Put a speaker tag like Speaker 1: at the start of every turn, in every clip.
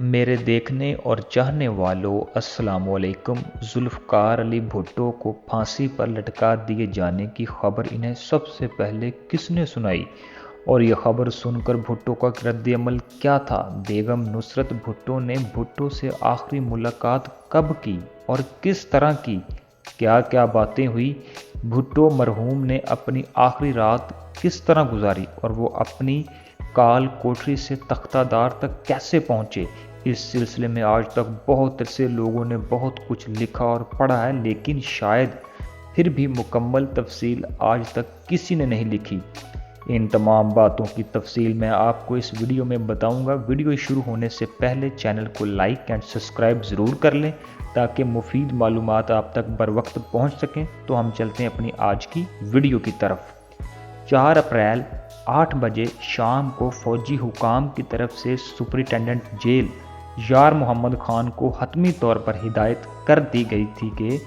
Speaker 1: मेरे देखने और चाहने वालों अस्सलाम वालेकुम। जुल्फ़कार अली भुट्टो को फांसी पर लटका दिए जाने की खबर इन्हें सबसे पहले किसने सुनाई और यह खबर सुनकर भुट्टो का रद्द-ए-अमल क्या था? बेगम नुसरत भुट्टो ने भुट्टो से आखिरी मुलाकात कब की और किस तरह की? क्या क्या बातें हुई? भुट्टो मरहूम ने अपनी आखिरी रात किस तरह गुजारी और वो अपनी काल कोठरी से तख्तादार तक कैसे पहुंचे? इस सिलसिले में आज तक बहुत से लोगों ने बहुत कुछ लिखा और पढ़ा है, लेकिन शायद फिर भी मुकम्मल तफसील आज तक किसी ने नहीं लिखी। इन तमाम बातों की तफसील मैं आपको इस वीडियो में बताऊंगा। वीडियो शुरू होने से पहले चैनल को लाइक एंड सब्सक्राइब ज़रूर कर लें ताकि मुफीद मालूमात आप तक बर वक्त पहुँच सकें। तो हम चलते हैं अपनी आज की वीडियो की तरफ। 4 अप्रैल 8 बजे शाम को फौजी हुकाम की तरफ से सुपरिटेंडेंट जेल यार मोहम्मद खान को हतमी तौर पर हिदायत कर दी गई थी कि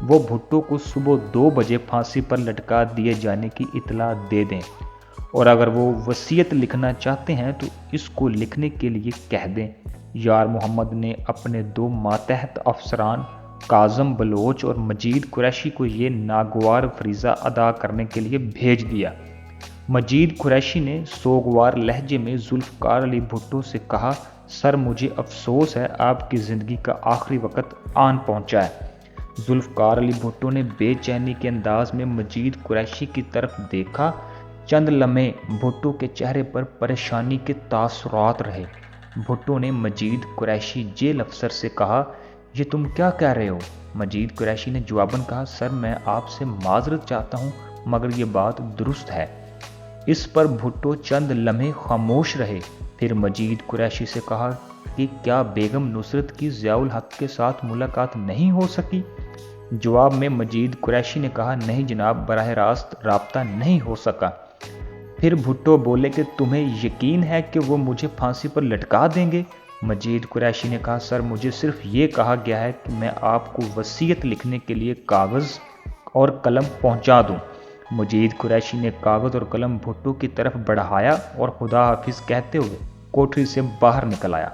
Speaker 1: वो भुट्टो को सुबह 2 बजे फांसी पर लटका दिए जाने की इतला दे दें और अगर वो वसीयत लिखना चाहते हैं तो इसको लिखने के लिए कह दें। यार मोहम्मद ने अपने 2 मातहत अफसरान काजम बलोच और मजीद कुरैशी को ये नागवार फरीज़ा अदा करने के लिए भेज दिया। मजीद कुरैशी ने सोगवार लहजे में जुल्फ़कार अली भुट्टो से कहा, सर मुझे अफसोस है आपकी ज़िंदगी का आखिरी वक्त आन पहुंचा है। जुल्फ़कार अली भुट्टो ने बेचैनी के अंदाज में मजीद कुरैशी की तरफ देखा। चंद लम्हे भुट्टो के चेहरे पर परेशानी के तासुरात रहे। भुट्टो ने मजीद कुरैशी जेल अफसर से कहा, ये तुम क्या कह रहे हो? मजीद कुरैशी ने जवाबन कहा, सर मैं आपसे माजरत चाहता हूँ मगर ये बात दुरुस्त है। इस पर भुट्टो चंद लम्हे खामोश रहे। फिर मजीद कुरैशी से कहा कि क्या बेगम नुसरत की ज़ियाउल हक के साथ मुलाकात नहीं हो सकी? जवाब में मजीद कुरैशी ने कहा, नहीं जनाब, बराह रास्त राब्ता नहीं हो सका। फिर भुट्टो बोले कि तुम्हें यकीन है कि वो मुझे फांसी पर लटका देंगे? मजीद कुरैशी ने कहा, सर मुझे सिर्फ ये कहा गया है कि मैं आपको वसीयत लिखने के लिए कागज़ और कलम पहुंचा दूं। मजीद कुरैशी ने कागज़ और कलम भुट्टो की तरफ बढ़ाया और खुदा हाफिज़ कहते हुए कोठरी से बाहर निकल आया।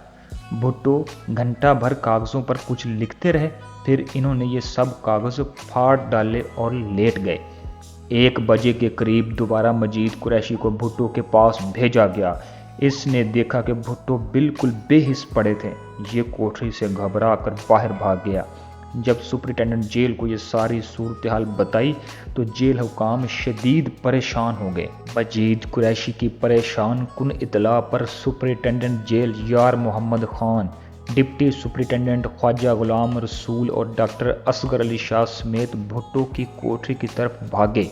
Speaker 1: भुट्टो घंटा भर कागज़ों पर कुछ लिखते रहे। फिर इन्होंने ये सब कागज़ फाड़ डाले और लेट गए। 1 बजे के करीब दोबारा मजीद कुरैशी को भुट्टो के पास भेजा गया। इसने देखा कि भुट्टो बिल्कुल बेहिस पड़े थे। ये कोठरी से घबरा कर बाहर भाग गया। जब सुपरिटेंडेंट जेल को ये सारी सूरत हाल बताई तो जेल हुकाम शदीद परेशान हो गए। मजीद कुरैशी की परेशान कुन इतला पर सुपरिटेंडेंट जेल यार मोहम्मद खान, डिप्टी सुपरिटेंडेंट ख्वाजा गुलाम रसूल और डॉक्टर असगर अली शाह समेत भुट्टो की कोठरी की तरफ भागे।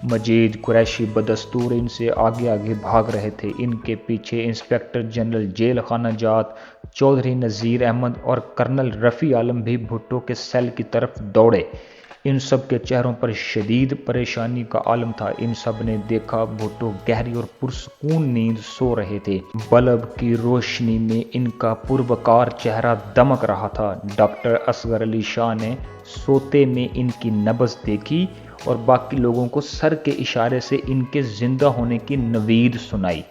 Speaker 1: मजीद कुरैशी बदस्तूर इनसे आगे आगे भाग रहे थे। इनके पीछे इंस्पेक्टर जनरल जेल खाना जात चौधरी नज़ीर अहमद और कर्नल रफ़ी आलम भी भुट्टो के सेल की तरफ दौड़े। इन सब के चेहरों पर शदीद परेशानी का आलम था। इन सब ने देखा भुट्टो गहरी और पुरसकून नींद सो रहे थे। बल्ब की रोशनी में इनका पुरवकार चेहरा दमक रहा था। डॉक्टर असगर अली शाह ने सोते में इनकी नब्ज़ देखी और बाकी लोगों को सर के इशारे से इनके जिंदा होने की नवीद सुनाई।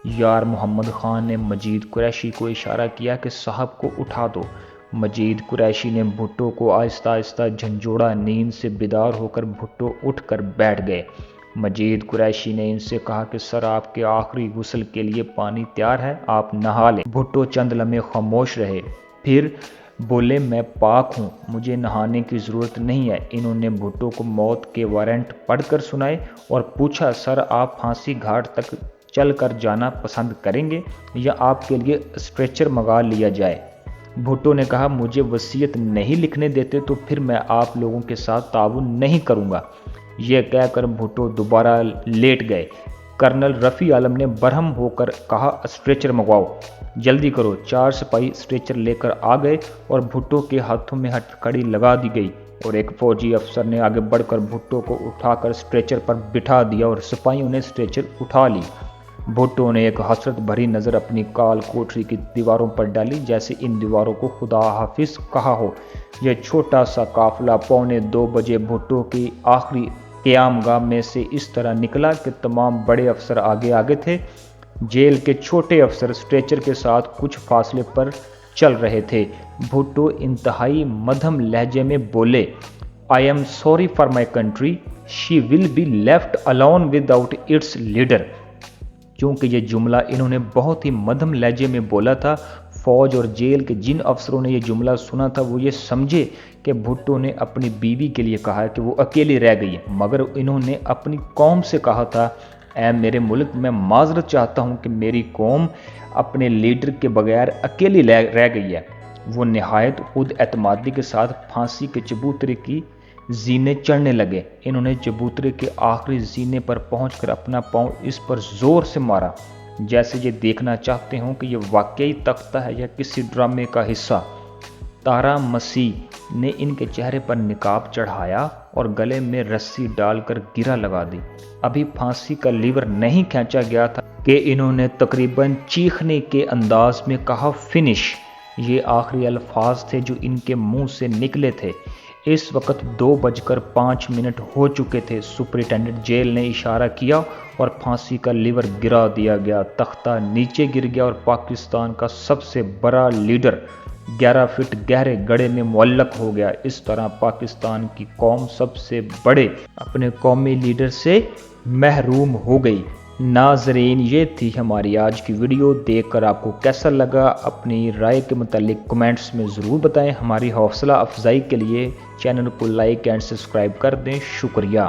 Speaker 1: यार मोहम्मद खान ने मजीद कुरैशी को इशारा किया कि साहब को उठा दो। मजीद कुरैशी ने भुट्टो को आहिस्ता आहिस्ता झंझोड़ा। नींद से बेदार होकर भुट्टो उठकर बैठ गए। मजीद कुरैशी ने इनसे कहा कि सर आपके आखिरी गुस्ल के लिए पानी तैयार है, आप नहा लें। भुट्टो चंद लम्हे खामोश रहे। फिर बोले, मैं पाक हूँ, मुझे नहाने की ज़रूरत नहीं है। इन्होंने भुट्टो को मौत के वारंट पढ़कर सुनाए और पूछा, सर आप फांसी घाट तक चल कर जाना पसंद करेंगे या आपके लिए स्ट्रेचर मंगा लिया जाए? भुट्टो ने कहा, मुझे वसीयत नहीं लिखने देते तो फिर मैं आप लोगों के साथ ताउन नहीं करूँगा। यह कहकर भुट्टो दोबारा लेट गए। कर्नल रफ़ी आलम ने बरहम होकर कहा, स्ट्रेचर मंगवाओ, जल्दी करो। 4 सिपाही स्ट्रेचर लेकर आ गए और भुट्टो के हाथों में हथकड़ी लगा दी गई और एक फौजी अफसर ने आगे बढ़कर भुट्टो को उठाकर स्ट्रेचर पर बिठा दिया और सिपाहियों ने स्ट्रेचर उठा ली। भुट्टो ने एक हसरत भरी नज़र अपनी काल कोठरी की दीवारों पर डाली, जैसे इन दीवारों को खुदा हाफिज़ कहा हो। यह छोटा सा काफिला 1:45 बजे भुट्टो की आखिरी क़यामगाह में से इस तरह निकला कि तमाम बड़े अफसर आगे आगे थे। जेल के छोटे अफसर स्ट्रेचर के साथ कुछ फासले पर चल रहे थे। भुट्टो इंतहाई मध्यम लहजे में बोले, I am sorry for my country, she will be left alone without its leader. क्योंकि ये जुमला इन्होंने बहुत ही मध्यम लहजे में बोला था, फौज और जेल के जिन अफसरों ने ये जुमला सुना था वो ये समझे कि भुट्टो ने अपनी बीवी के लिए कहा है कि वो अकेली रह गई है, मगर इन्होंने अपनी कौम से कहा था, ऐ मेरे मुल्क, मैं माजरत चाहता हूँ कि मेरी कौम अपने लीडर के बगैर अकेली रह गई है। वो नहायत खुद एतमादी के साथ फांसी के चबूतरे की जीने चढ़ने लगे। इन्होंने चबूतरे के आखिरी जीने पर पहुंचकर अपना पांव इस पर जोर से मारा, जैसे ये देखना चाहते हों कि ये वाकई तख्ता है या किसी ड्रामे का हिस्सा। तारा मसीह ने इनके चेहरे पर निकाब चढ़ाया और गले में रस्सी डालकर गिरा लगा दी। अभी फांसी का लीवर नहीं खींचा गया था कि इन्होंने तकरीबन चीखने के अंदाज में कहा, फिनिश। ये आखिरी अल्फाज थे जो इनके मुंह से निकले थे। इस वक्त 2:05 हो चुके थे। सुपरिटेंडेंट जेल ने इशारा किया और फांसी का लीवर गिरा दिया गया। तख्ता नीचे गिर गया और पाकिस्तान का सबसे बड़ा लीडर 11 फीट गहरे गड्ढे में मुअल्लक हो गया। इस तरह पाकिस्तान की कौम सबसे बड़े अपने कौमी लीडर से महरूम हो गई। नाजरीन, ये थी हमारी आज की वीडियो। देखकर आपको कैसा लगा, अपनी राय के मुतालिक कमेंट्स में ज़रूर बताएं। हमारी हौसला अफजाई के लिए चैनल को लाइक एंड सब्सक्राइब कर दें। शुक्रिया।